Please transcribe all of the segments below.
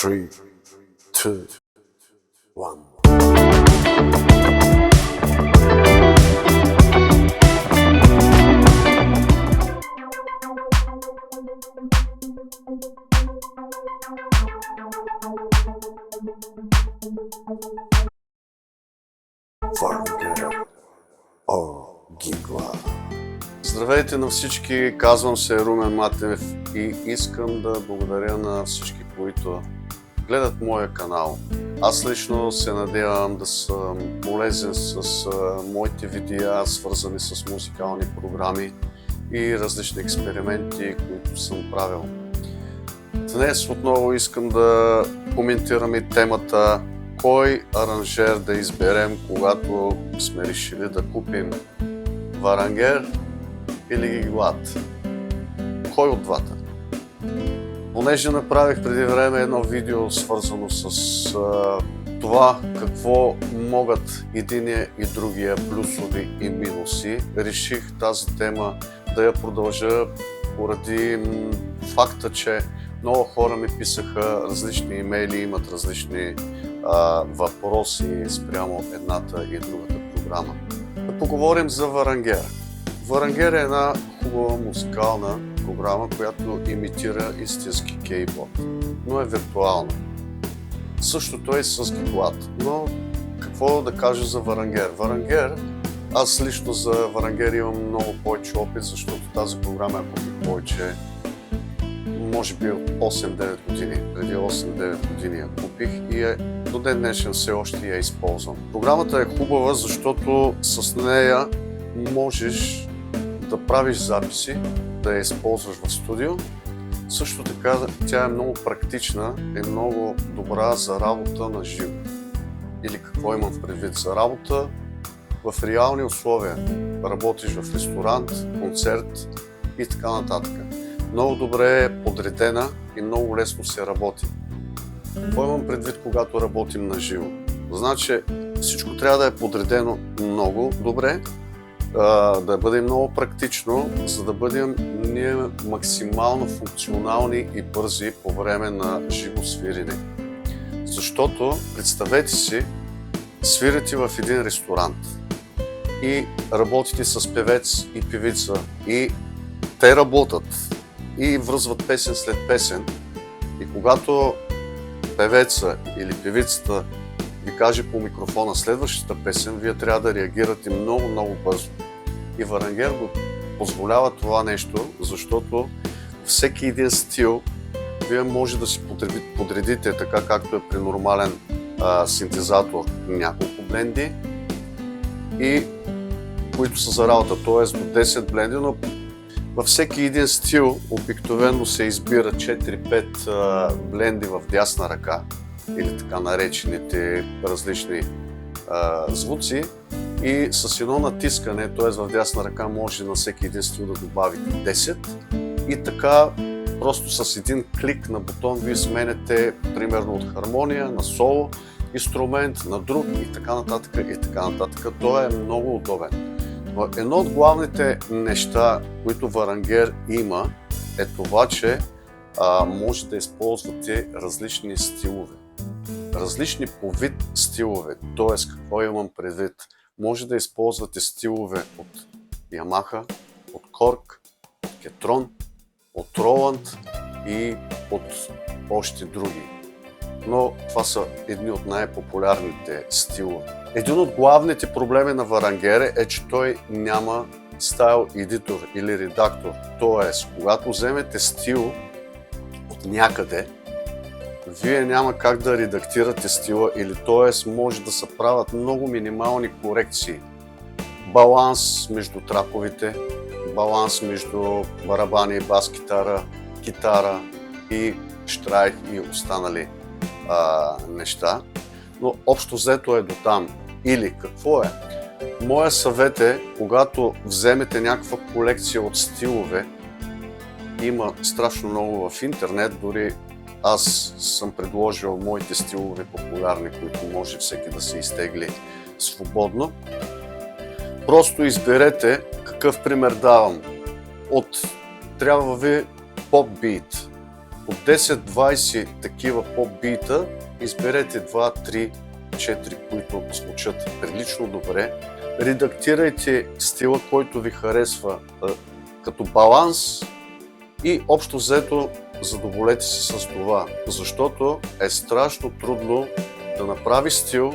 3, 2, 1. Варангер Гигла. Здравейте на всички, казвам се Румен Матев и искам да благодаря на всички, които гледат моя канал. Аз лично се надявам да съм полезен с моите видеа, свързани с музикални програми и различни експерименти, които съм правил. Днес отново искам да коментирам и темата кой аранжер да изберем, когато сме решили да купим Варангер или Гиглад. Кой от двата? Понеже направих преди време едно видео, свързано с това какво могат единия и другия плюсови и минуси, реших тази тема да я продължа поради факта, че много хора ми писаха различни имейли, имат различни въпроси спрямо едната и другата програма. Да поговорим за Варангер. Варангер е една хубава музикална програма, която имитира истински кейборд, но е виртуална. Същото е и с Гиглад. Но какво да кажа за Варангер? Варангер, аз лично за Варангер имам много повече опит, защото тази програма я купих повече, може би от 8-9 години. Преди 8-9 години я купих и до ден днешен все още я използвам. Програмата е хубава, защото с нея можеш да правиш записи, да я използваш в студио. Също така тя е много практична и много добра за работа на живо. Или какво имам в предвид? За работа в реални условия. Работиш в ресторант, концерт и така нататък. Много добре е подредена и много лесно се работи. Какво имам предвид, когато работим на живо? Значи всичко трябва да е подредено много добре, да бъде много практично, за да бъдем ние максимално функционални и бързи по време на живо свирене. Защото, представете си, свирите в един ресторант и работите с певец и певица и те работят и връзват песен след песен и когато певеца или певицата ви каже по микрофона следващата песен, вие трябва да реагирате много бързо. И Варангер го позволява това нещо, защото всеки един стил вие може да си подредите така, както е при нормален синтезатор, няколко бленди, и които са за работа, т.е. до 10 бленди, но във всеки един стил обикновено се избира 4-5 бленди в дясна ръка, или така наречените различни звуци, и с едно натискане, т.е. в дясна ръка, може на всеки един стил да добавите 10 и така просто с един клик на бутон вие сменяте примерно от хармония на соло инструмент на друг и така нататък и така нататък. Той е много удобен. Но едно от главните неща, които Варангер има, е това, че може да използвате различни стилове. Различни по вид стилове. Т.е. какво имам предвид? Може да използвате стилове от Ямаха, от Корг, от Кетрон, от Роланд и от още други. Но това са едни от най-популярните стилове. Един от главните проблеми на Варангер е, че той няма стайл едитор или редактор. Тоест, когато вземете стил от някъде, вие няма как да редактирате стила, или т.е. може да се правят много минимални корекции. Баланс между траковите, баланс между барабани, бас китара, китара и штрайк и останали неща. Но общо взето е до там. Или какво е? Моя съвет е, когато вземете някаква колекция от стилове, има страшно много в интернет, дори аз съм предложил моите стилове популярни, които може всеки да се изтегли свободно. Просто изберете, какъв пример давам. Трябва ви поп бит. от 10-20 такива поп-бита изберете 2, 3, 4, които звучат прилично добре. Редактирайте стила, който ви харесва като баланс и общо взето задоволете се с това, защото е страшно трудно да направиш стил,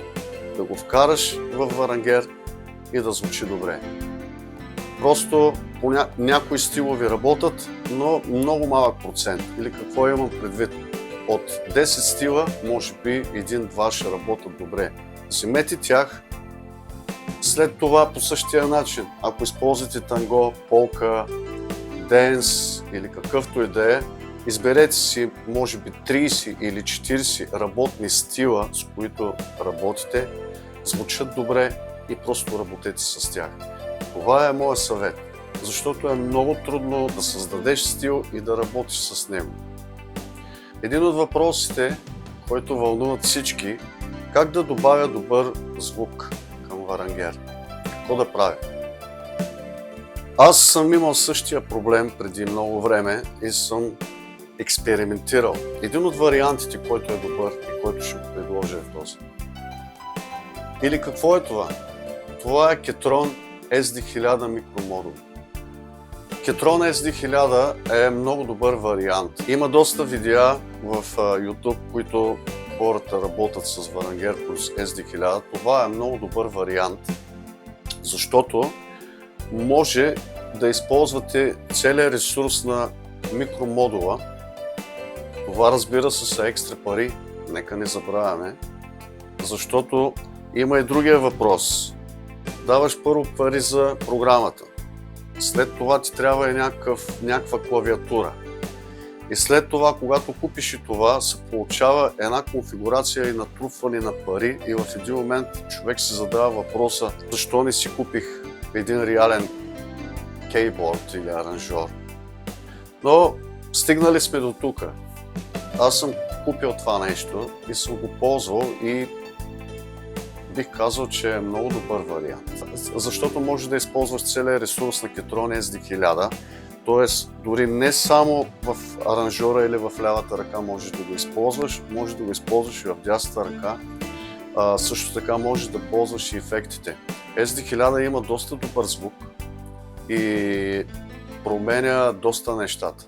да го вкараш в варангер и да звучи добре. Просто някои стилови работят, но много малък процент. Или какво имам предвид? От 10 стила, може би 1-2 ще работят добре. Вземете тях, след това по същия начин, ако използвате танго, полка, денс или какъвто и да е, изберете си може би 30 или 40 работни стила, с които работите, звучат добре и просто работете с тях. Това е моят съвет, защото е много трудно да създадеш стил и да работиш с него. Един от въпросите, който вълнуват всички, как да добавя добър звук към варангер? Какво да правя? Аз съм имал същия проблем преди много време и съм експериментирал. Един от вариантите, който е добър и който ще го предложа е този. Или какво е това? Това е Ketron SD1000 микромодул. Ketron SD1000 е много добър вариант. Има доста видеа в YouTube, които хората работят с варангер плюс SD1000. Това е много добър вариант, защото може да използвате целият ресурс на микромодула. Това, разбира се, са екстра пари, нека не забравяме, защото има и другия въпрос. Даваш първо пари за програмата, след това ти трябва и някаква клавиатура. И след това, когато купиш и това, се получава една конфигурация и натрупване на пари и в един момент човек си задава въпроса защо не си купих един реален кейборд или аранжьор. Но стигнали сме до тук. Аз съм купил това нещо и съм го ползвал и бих казал, че е много добър вариант. Защото може да използваш целият ресурс на Ketron SD1000, т.е. дори не само в аранжьора или в лявата ръка можеш да го използваш, може да го използваш и в дясната ръка. Също така можеш да ползваш и ефектите. SD1000 има доста добър звук и променя доста нещата.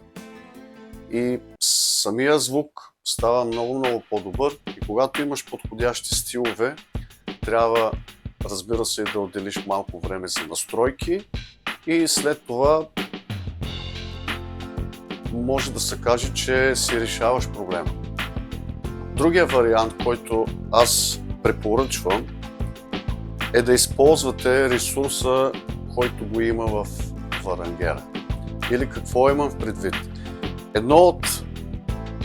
И самия звук става много по-добър и когато имаш подходящи стилове, трябва, разбира се, да отделиш малко време за настройки и след това може да се каже, че си решаваш проблема. Другия вариант, който аз препоръчвам, е да използвате ресурса, който го има в варангера. Или какво имам в предвид? Едно от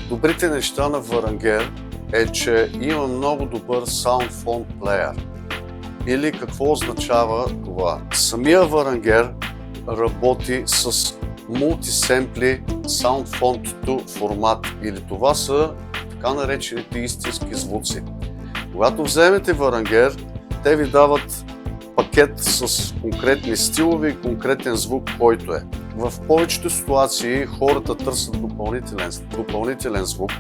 добрите неща на варангер е, че има много добър Sound Font Player. Или какво означава това? Самия варангер работи с Multisampli Sound Font 2 формат или това са така наречените истински звуци. Когато вземете варангер, те ви дават пакет с конкретни стилове и конкретен звук, който е. В повечето ситуации хората търсят допълнителен звук,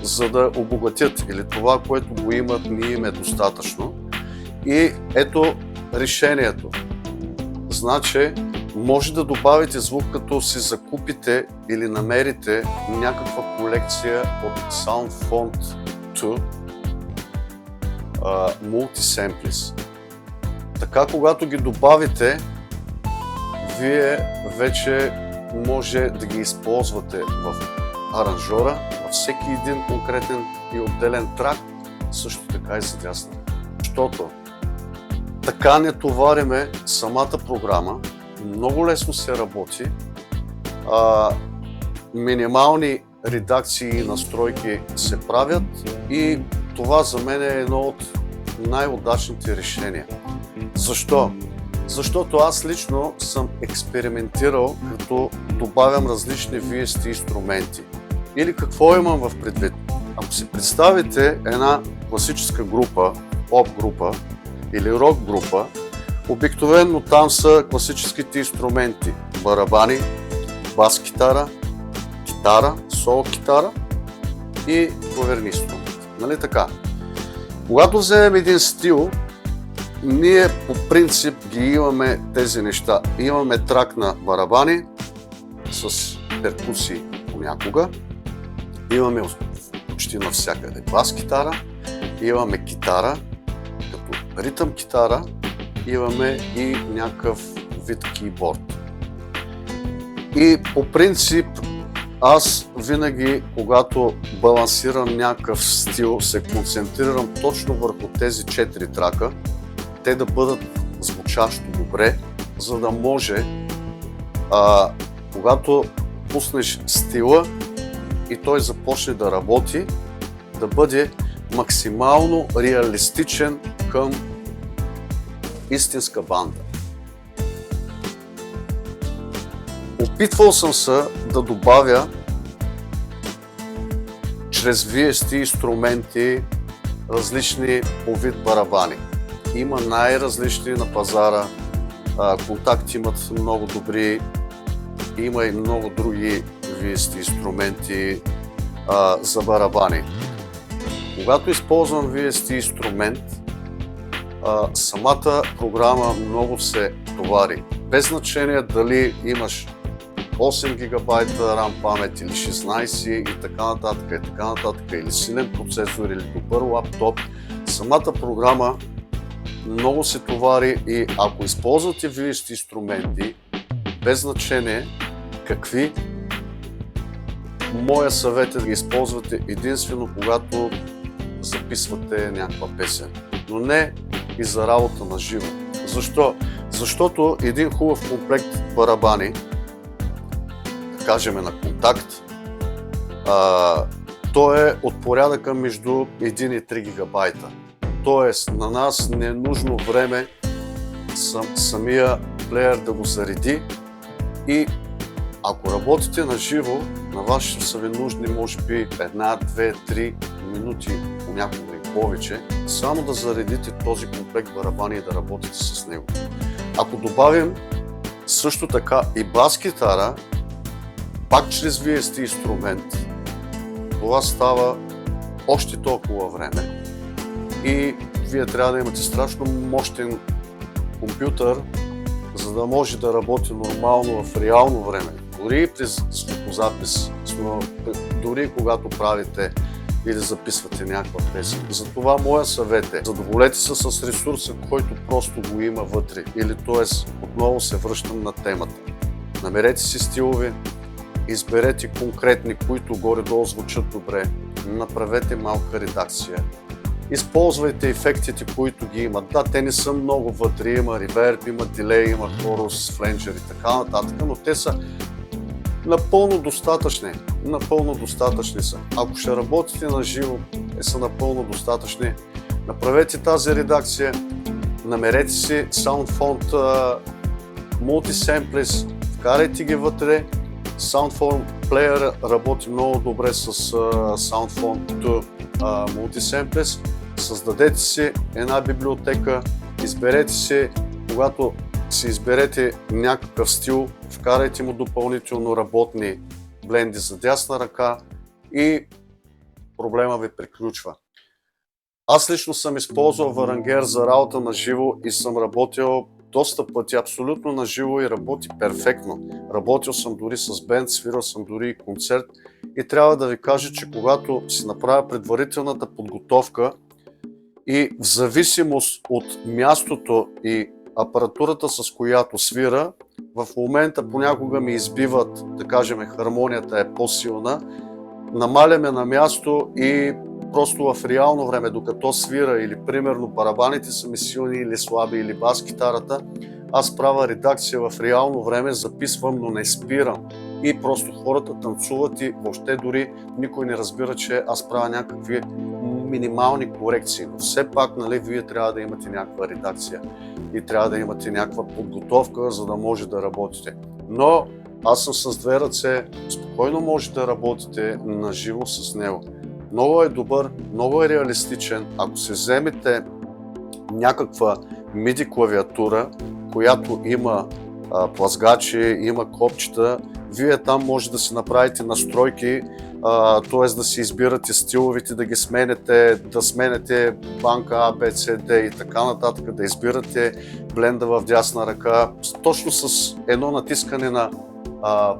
за да обогатят или това, което го имат, не им е достатъчно. И ето решението. Значи, може да добавите звук, като си закупите или намерите някаква колекция от Sound Font 2 Multisamplis. Така, когато ги добавите, вие вече може да ги използвате в аранжора, във всеки един конкретен и отделен трак, също така и за дясна. Защото така не товариме самата програма, много лесно се работи, минимални редакции и настройки се правят и това за мен е едно от най-удачните решения. Защо? Защото аз лично съм експериментирал, като добавям различни VST инструменти. Или какво имам в предвид? Ако си представите една класическа група, поп група или рок група, обикновено там са класическите инструменти: барабани, бас-китара, китара, соло китара и клавирни инструменти. Нали така? Когато вземем един стил, ние по принцип ги имаме тези неща. Имаме трак на барабани с перкусии понякога, имаме почти навсякъде бас китара, имаме китара като ритъм китара, имаме и някакъв вид кейборд. И по принцип аз винаги, когато балансирам някакъв стил, се концентрирам точно върху тези 4 трака, те да бъдат звучащо добре, за да може, когато пуснеш стила и той започне да работи, да бъде максимално реалистичен към истинска банда. Опитвал съм се да добавя чрез VST инструменти различни по вид барабани. Има най-различни на пазара, Контакт имат много добри, има и много други VST инструменти за барабани. Когато използвам VST инструмент, самата програма много се товари. Без значение дали имаш 8 ГБ RAM памет или 16 и така нататък, или силен процесор или добър лаптоп, самата програма много се товари и ако използвате VST инструменти, без значение какви, моя съвет е да ги използвате единствено когато записвате някаква песен, но не и за работа на живо. Защо? Защото един хубав комплект барабани, да кажем на Контакт, той е от порядъка между 1 и 3 гигабайта. Тоест на нас не е нужно време самия плеер да го зареди и ако работите на живо, на вас ще са ви нужни може би 1, 2, 3 минути, понякога и повече, само да заредите този комплект барабани и да работите с него. Ако добавим също така и бас китара, пак чрез VST инструмент, това става още толкова време и вие трябва да имате страшно мощен компютър, за да може да работи нормално в реално време. Дори при звукозапис, дори когато правите или записвате някаква песен. Затова моя съвет е, задоволете се с ресурса, който просто го има вътре. Или т.е. отново се връщам на темата. Намерете си стилови, изберете конкретни, които горе-долу звучат добре, направете малка редакция. Използвайте ефектите, които ги имат. Да, те не са много вътре, има реверб, има дилей, има хорус, фленджер и така нататък, но те са напълно достатъчни. Напълно достатъчни са. Ако ще работите на живо, те са напълно достатъчни. Направете тази редакция, намерете си SoundFont Multisamples, вкарайте ги вътре. SoundFont Player работи много добре с SoundFont Multisamples. Създадете си една библиотека, изберете си, когато си изберете някакъв стил, вкарайте му допълнително работни бленди за дясна ръка и проблема ви приключва. Аз лично съм използвал Варангер за работа на живо и съм работил доста пъти абсолютно на живо и работи перфектно. Работил съм дори с бенд, свирал съм дори и концерт и трябва да ви кажа, че когато си направя предварителната подготовка и в зависимост от мястото и апаратурата, с която свира, в момента понякога ми избиват, да кажем, хармонията е по-силна, намаляме на място и просто в реално време, докато свира или примерно барабаните са ми силни или слаби или бас китарата, аз правя редакция в реално време, записвам, но не спирам. И просто хората танцуват и въобще дори никой не разбира, че аз правя някакви минимални корекции. Но все пак, нали, вие трябва да имате някаква редакция и трябва да имате някаква подготовка, за да може да работите. Но аз съм с две ръце, спокойно може да работите на живо с него. Много е добър, много е реалистичен. Ако се вземете някаква MIDI клавиатура, която има плазгачи, има копчета. Вие там може да си направите настройки, т.е. да си избирате стиловете, да ги сменете, да сменете банка A, B, C, D и така нататък, да избирате бленда в дясна ръка. Точно с едно натискане на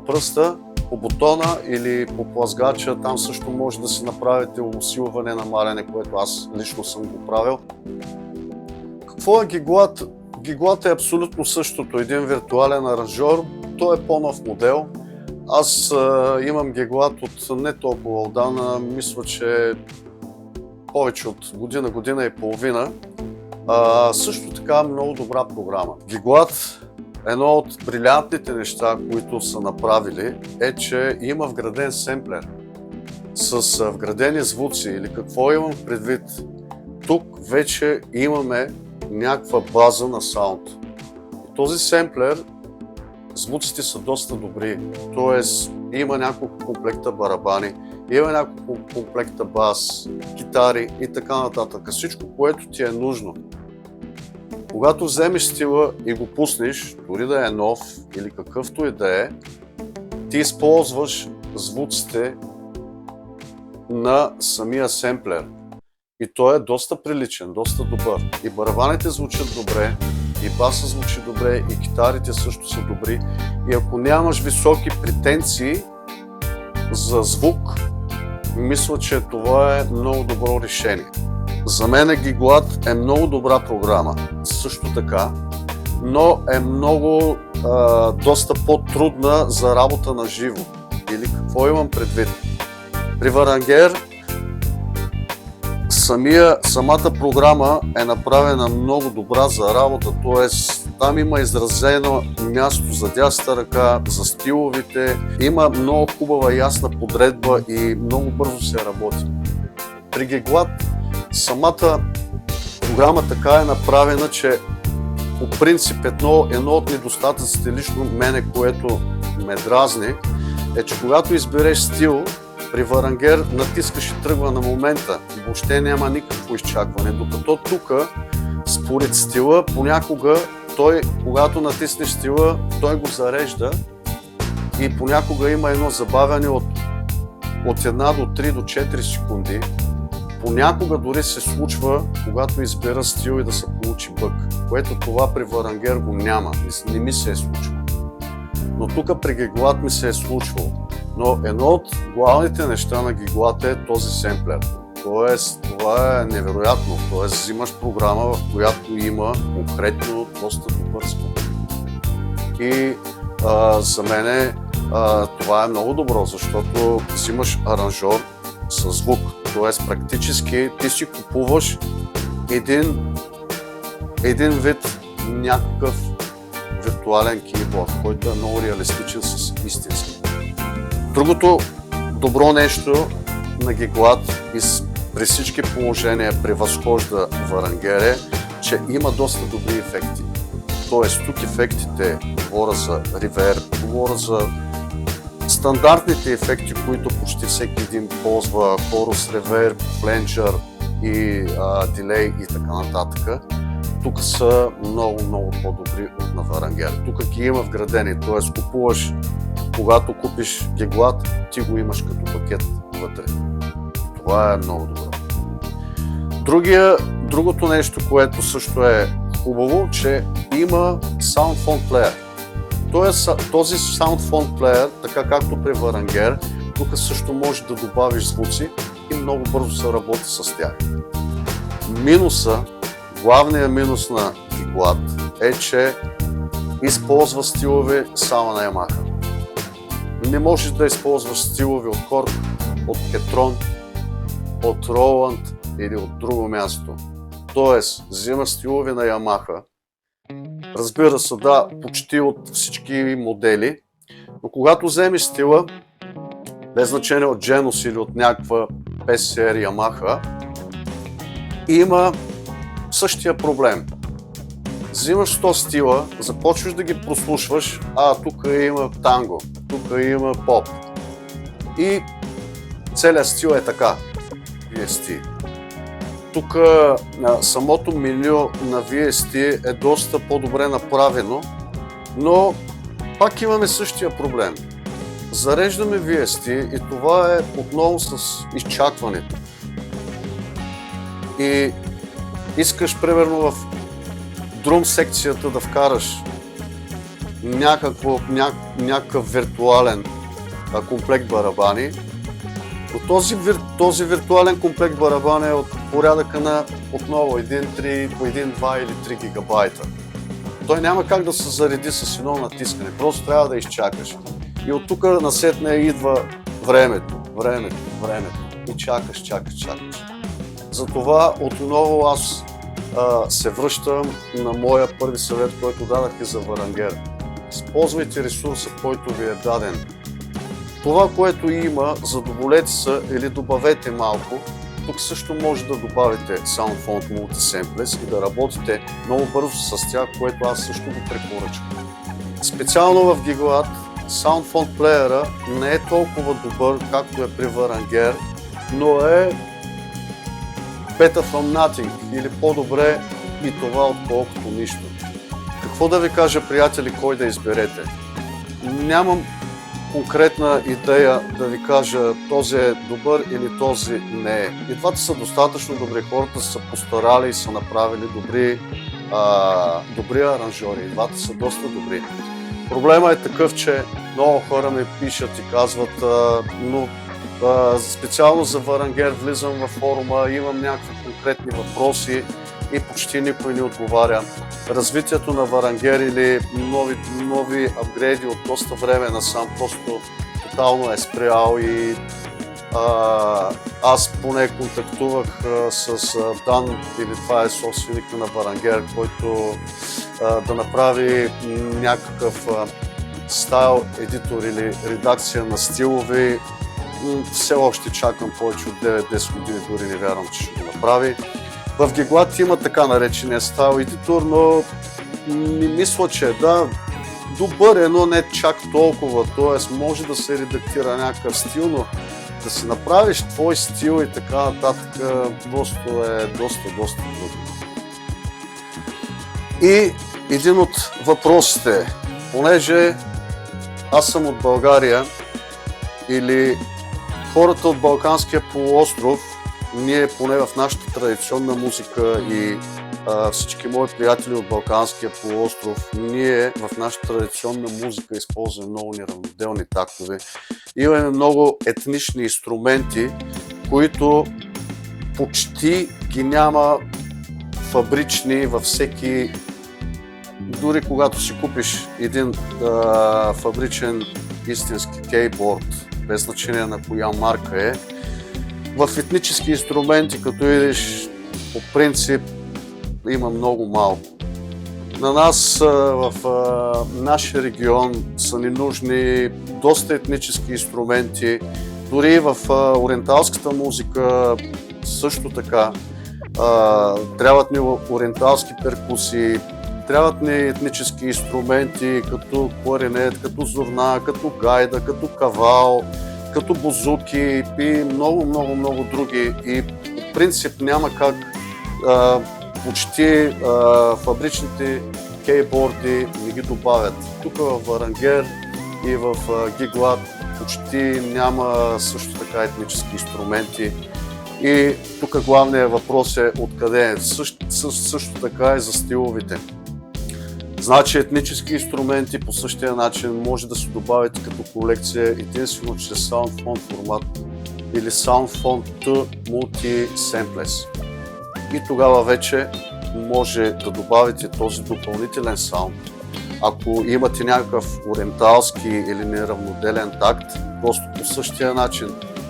пръста по бутона или по плазгача, там също може да си направите усилване, намаляне, което аз лично съм го правил. Какво е Giglad? Giglad е абсолютно същото, един виртуален аранжьор, той е по-нов модел. Аз имам Giglad от не толкова отдавна, мисля, че повече от година и половина. Също така много добра програма. Giglad, едно от брилянтните неща, които са направили, е, че има вграден семплер с вградени звуци, или какво имам предвид. Тук вече имаме някаква база на саунд. И този семплер, звуците са доста добри, т.е. има няколко комплекта барабани, има няколко комплекта бас, китари и така нататък. Всичко, което ти е нужно. Когато вземеш стила и го пуснеш, дори да е нов или какъвто и да е, ти използваш звуците на самия семплер. И той е доста приличен, доста добър. И барабаните звучат добре, и баса звучи добре, и китарите също са добри. И ако нямаш високи претенции за звук, мисля, че това е много добро решение. За мен Giglad е много добра програма, също така, но е много доста по-трудна за работа на живо. Или какво имам предвид? При Варангер самата програма е направена много добра за работа, т.е. там има изразено място за дясната ръка, за стиловите, има много хубава ясна подредба и много бързо се работи. При Giglad самата програма така е направена, че по принцип едно от недостатъците лично мене, което ме дразни, е, че когато избереш стил, при Варангер натискаш и тръгва на момента. Въобще няма никакво изчакване. Докато тук, според стила, понякога когато натиснеш стила, той го зарежда и понякога има едно забавяне от 1 до 3 до 4 секунди. Понякога дори се случва, когато избера стил и да се получи бък, което това при Варангер го няма, не ми се е случвало. Но тук при Giglad ми се е случвало. Но едно от главните неща на Giglad е този семплер. Тоест, това е невероятно. Тоест, взимаш програма, в която има конкретно доста добър звук. И за мен това е много добро, защото взимаш аранжор със звук. Тоест, практически ти си купуваш един вид някакъв виртуален кейборд, който е много реалистичен с истински. Другото добро нещо на Giglad и при всички положения превъзхожда Варангер е, че има доста добри ефекти. Тоест, тук ефектите, говоря за реверб, говоря за стандартните ефекти, които почти всеки един ползва, хорус, реверб, фленджър и дилей и така нататък. Тук са много по-добри от на Варангер. Тук ги има вградени, т.е. когато купиш Giglad, ти го имаш като пакет вътре. Това е много добро. Другото нещо, което също е хубаво, че има Soundphone Player. Този Soundphone Player, така както при Варангер, тук също можеш да добавиш звуци и много бързо се работи с тях. Главният минус на Giglad е, че използва стилове само на Yamaha. Не можеш да използваш стилове от Korg, от Ketron, от Roland или от друго място. Тоест, взимаш стилове на Yamaha. Разбира се, да, почти от всички модели, но когато вземеш стила, без значение от Genos или от някаква PSR Yamaha, има същия проблем. Взимаш 100 стила, започваш да ги прослушваш, тук има танго, тук има поп. И целият стил е така. VST. Тук самото меню на VST е доста по-добре направено, Но пак имаме същия проблем. Зареждаме виести и това е отново с изчакването. И искаш, примерно, в друм секцията да вкараш някакъв виртуален комплект барабани, но този виртуален комплект барабани е от порядъка на отново 1, 2 или 3 гигабайта. Той няма как да се зареди с едно натискане, просто трябва да изчакаш. И от тук насетне идва времето. И чакаш. Затова отново аз се връщам на моя първи съвет, който дадах и за Варангер. Използвайте ресурса, който ви е даден. Това, което има, задоволете се или добавете малко. Тук също може да добавите SoundFont Multisamples и да работите много бързо с тях, което аз също го препоръчвам. Специално в Gigawat SoundFont плеера не е толкова добър, както е при Варангер, но е better from nothing или по-добре и това, отколкото нищо. Какво да ви кажа, приятели, кой да изберете? Нямам конкретна идея да ви кажа този е добър или този не е. И двата са достатъчно добри, хората са постарали и са направили добри аранжори, и двата са доста добри. Проблема е такъв, че много хора ми пишат и казват, но специално за Варангер влизам във форума, имам някакви конкретни въпроси и почти никой не отговаря. Развитието на Варангер или нови апгрейди от доста време насам просто тотално е спрял и аз поне контактувах с Дан, или това е собственика на Варангер, който да направи някакъв стайл едитор или редакция на стилови. Все още чакам повече от 9-10 години, дори не вярвам, че ще го направи. В Gigawat има така наречения стайл едитор, но не мисля, че добър е, но не чак толкова. Т.е. може да се редактира някакъв стил, но да си направиш твой стил и така нататък, е доста трудно. И един от въпросите, понеже аз съм от България или хората от Балканския полуостров, ние поне в нашата традиционна музика и всички мои приятели от Балканския полуостров, ние в нашата традиционна музика използваме много неравноделни тактове. Имаме много етнични инструменти, които почти ги няма фабрични във всеки. Дори когато си купиш един фабричен истински кейборд, без значение на коя марка е, в етнически инструменти, като идеш, по принцип има много малко. На нас в нашия регион са ни нужни доста етнически инструменти, дори в ориенталската музика също така. Трябват ни ориенталски перкусии, трябват ни етнически инструменти, като кларинет, като зурна, като гайда, като кавал, като бузуки и много други. И по принцип няма как почти фабричните кейборди не ги добавят. Тук в Варангер и в Gigawat почти няма също така етнически инструменти. И тук главният въпрос е откъде е. Също така и за стиловите. Значи етнически инструменти по същия начин може да се добавите като колекция единствено чрез SoundFont формат или SoundFont Multisamples. И тогава вече може да добавите този допълнителен саунд. Ако имате някакъв ориенталски или неравноделен такт, просто по същия начин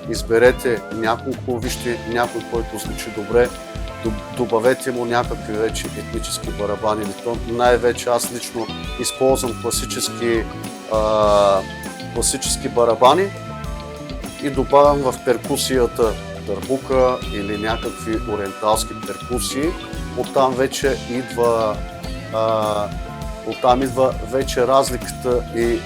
изберете вижте някой, който звучи добре, добавете му някакви вече етнически барабани. Най-вече аз лично използвам класически барабани и добавям в перкусията дърбука или някакви ориенталски перкусии. Оттам вече идва вече разликата и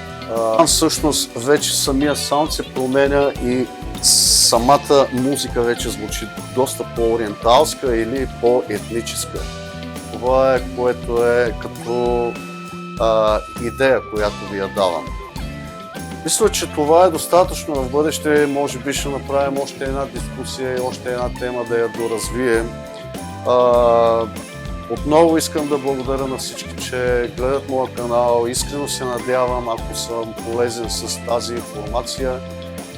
всъщност вече самия саунд се променя и самата музика вече звучи доста по-ориенталска или по-етническа. Това е, което е като идея, която ви я давам. Мисля, че това е достатъчно. В бъдеще може би ще направим още една дискусия и още една тема да я доразвием. Отново искам да благодаря на всички, че гледат моя канал. Искрено се надявам, ако съм полезен с тази информация,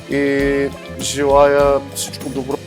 и желая всичко добро.